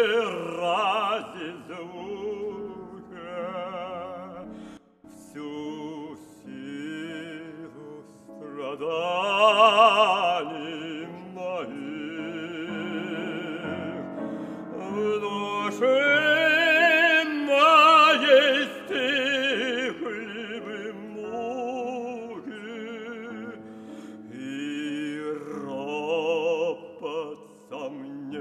выразе звука всю силу страданий моих в душе моей стихли муки и ропот сомнения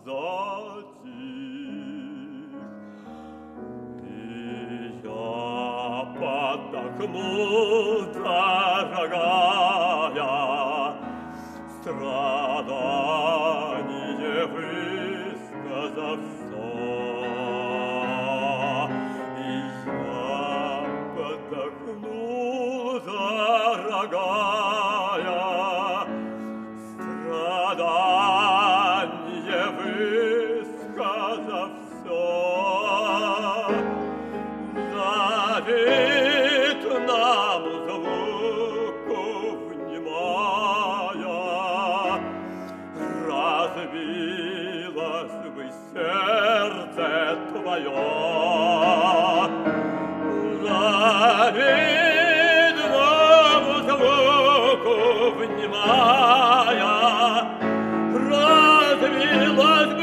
затих, и я подохнул, дорогая, страдание высказав все. И я подохнул, дорогая, страдание высказав все. Заветному звуку внимая, разбилось бы сердце твое. Заветному звуку внимая, разбилось бы